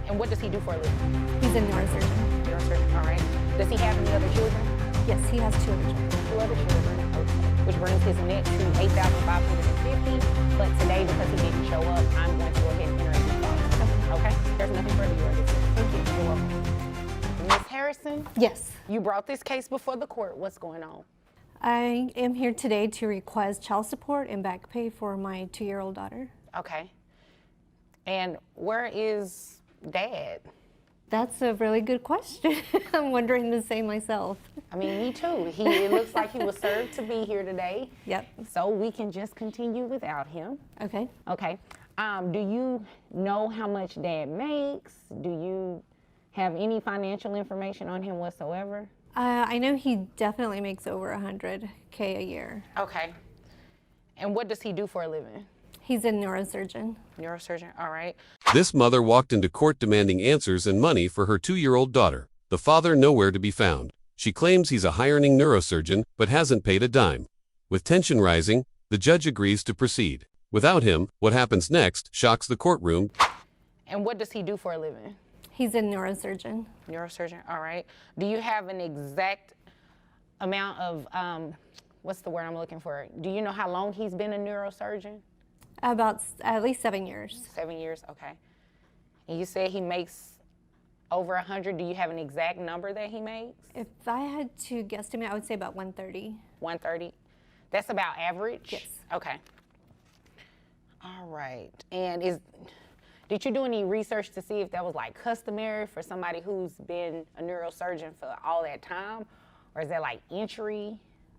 And what does he do for a living? He's a neurosurgeon. Neurosurgeon, all right. Does he have any other children? Yes, he has 2 other children. 2 other children, okay. Which brings his net to $8,550. But today, because he didn't show up, I'm going to go ahead and enter his policy. Okay? There's nothing further you are to say. Thank you. You're welcome. Ms. Harrison? Yes. You brought this case before the court. What's going on? I am here today to request child support and back pay for my 2-year-old daughter. Okay. And where is Dad? That's a really good question. I'm wondering the same myself. I mean, me too. It looks like he was served to be here today. Yep. So we can just continue without him. Okay. Okay. Do you know how much Dad makes? Do you have any financial information on him whatsoever? I know he definitely makes over $100K a year. Okay. And what does he do for a living? He's a neurosurgeon. Neurosurgeon, all right. This mother walked into court demanding answers and money for her 2-year-old daughter. The father nowhere to be found. She claims he's a high-earning neurosurgeon, but hasn't paid a dime. With tension rising, the judge agrees to proceed. Without him, what happens next shocks the courtroom. And what does he do for a living? He's a neurosurgeon. Neurosurgeon, all right. Do you have an exact amount of, what's the word I'm looking for? Do you know how long he's been a neurosurgeon? About at least 7 years. 7 years, okay. And you said he makes over 100. Do you have an exact number that he makes? If I had to guesstimate, I would say about 130. 130. That's about average? Yes. Okay. All right. And did you do any research to see if that was like customary for somebody who's been a neurosurgeon for all that time? Or is that like entry?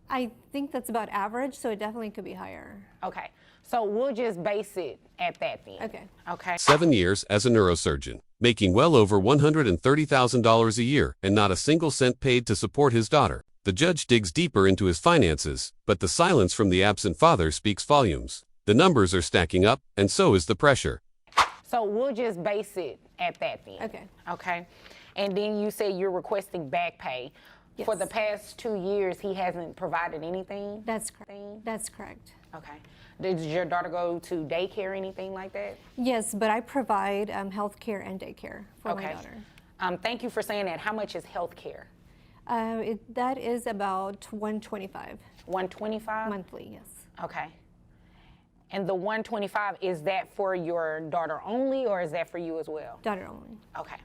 I think that's about average, so it definitely could be higher. Okay. So we'll just base it at that then. Okay. Okay. 7 years as a neurosurgeon, making well over $130,000 a year and not a single cent paid to support his daughter. The judge digs deeper into his finances, but the silence from the absent father speaks volumes. The numbers are stacking up, and so is the pressure. So we'll just base it at that then. Okay. Okay. And then you say you're requesting back pay. Yes. For the past 2 years, he hasn't provided anything? That's correct. That's correct. Okay. Did your daughter go to daycare or anything like that? Yes, but I provide health care and daycare for my daughter. Thank you for saying that. How much is health care? That is about $125. $125? Monthly, yes. Okay. And the $125, is that for your daughter only or is that for you as well? Daughter only. Okay.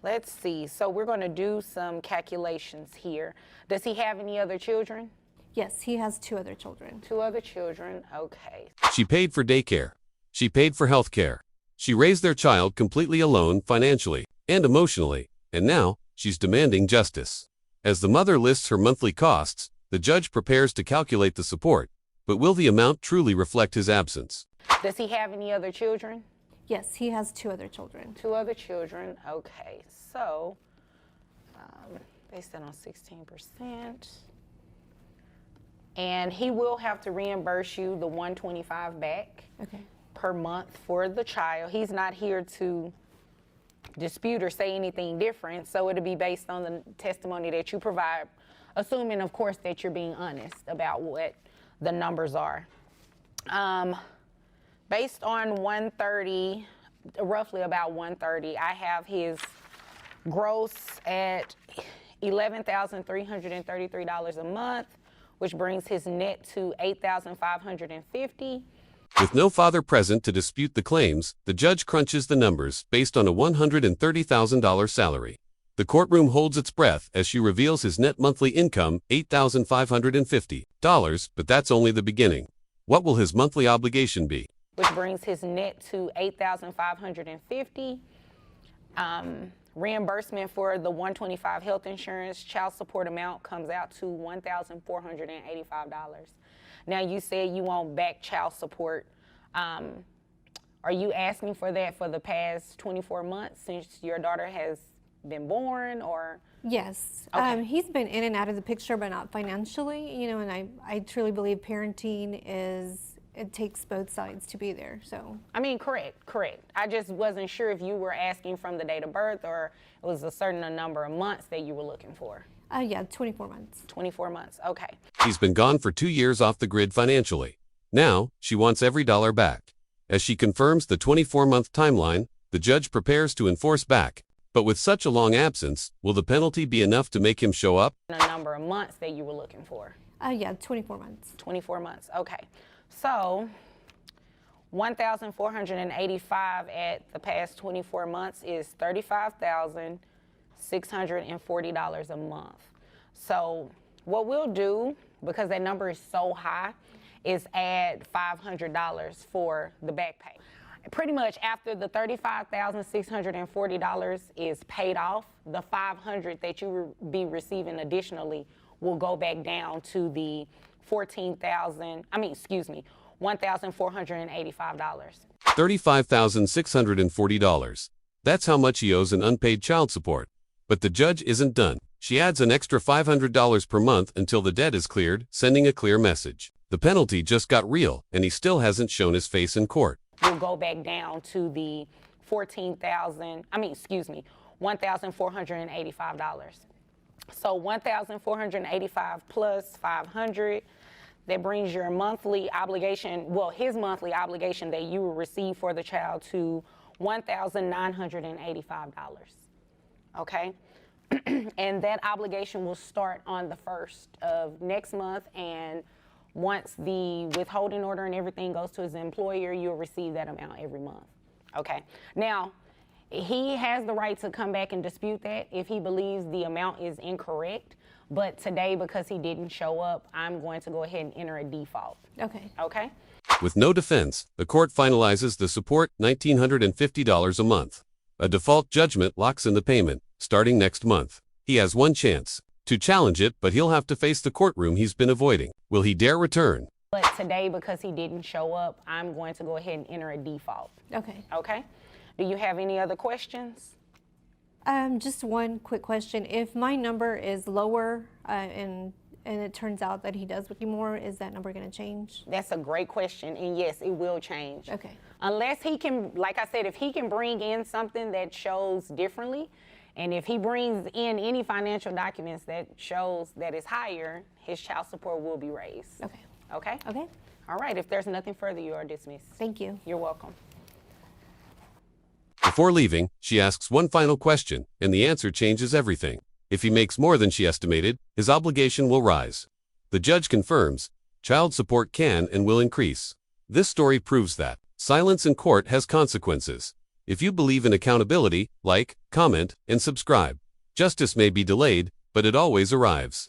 Let's see. So we're going to do some calculations here. Does he have any other children? Yes, he has 2 other children. 2 other children. Okay. She paid for daycare. She paid for health care. She raised their child completely alone financially and emotionally, and now she's demanding justice. As the mother lists her monthly costs, the judge prepares to calculate the support, but will the amount truly reflect his absence? Does he have any other children? Yes, he has 2 other children. 2 other children. Okay. So, based on 16%. And he will have to reimburse you the $125 back per month for the child. He's not here to dispute or say anything different, so it'll be based on the testimony that you provide, assuming, of course, that you're being honest about what the numbers are. Based on 130, roughly about 130, I have his gross at $11,333 a month, which brings his net to $8,550. With no father present to dispute the claims, the judge crunches the numbers based on a $130,000 salary. The courtroom holds its breath as she reveals his net monthly income, $8,550, but that's only the beginning. What will his monthly obligation be? Which brings his net to $8,550. Reimbursement for the $125 health insurance child support amount comes out to $1,485. Now you said you want back child support. Are you asking for that for the past 24 months since your daughter has been born, or? Yes. Okay. He's been in and out of the picture, but not financially, you know, and I truly believe parenting it takes both sides to be there, so. I mean, correct. I just wasn't sure if you were asking from the date of birth or it was a certain number of months that you were looking for. Yeah, 24 months. 24 months, okay. He's been gone for 2 years off the grid financially. Now, she wants every dollar back. As she confirms the 24-month timeline, The judge prepares to enforce back. But with such a long absence, will the penalty be enough to make him show up? A number of months that you were looking for. Yeah, 24 months. 24 months, okay. So 1,485 at the past 24 months is $35,640 a month. So what we'll do, because that number is so high, is add $500 for the back pay. Pretty much after the $35,640 is paid off, the $500 that you will be receiving additionally will go back down to the $1,485. $35,640. That's how much he owes in unpaid child support. But the judge isn't done. She adds an extra $500 per month until the debt is cleared, sending a clear message. The penalty just got real, and he still hasn't shown his face in court. Will go back down to the $1,485. So $1,485 plus $500, that brings your monthly obligation, well, his monthly obligation that you will receive for the child to $1,985, okay? And that obligation will start on the 1st of next month, and once the withholding order and everything goes to his employer, you'll receive that amount every month, okay? Now, he has the right to come back and dispute that if he believes the amount is incorrect, but today, because he didn't show up, I'm going to go ahead and enter a default. Okay. Okay? With no defense, the court finalizes the support $1,950 a month. A default judgment locks in the payment, starting next month. He has one chance to challenge it, but he'll have to face the courtroom he's been avoiding. Will he dare return? But today, because he didn't show up, I'm going to go ahead and enter a default. Okay. Okay? Do you have any other questions? Just one quick question. If my number is lower and it turns out that he does with you more, is that number going to change? That's a great question, and yes, it will change. Okay. Unless he can, like I said, if he can bring in something that shows differently, and if he brings in any financial documents that shows that it's higher, his child support will be raised. Okay. Okay? Okay. All right, if there's nothing further, you are dismissed. Thank you. You're welcome. Before leaving, she asks one final question, and the answer changes everything. If he makes more than she estimated, his obligation will rise. The judge confirms, child support can and will increase. This story proves that silence in court has consequences. If you believe in accountability, like, comment, and subscribe. Justice may be delayed, but it always arrives.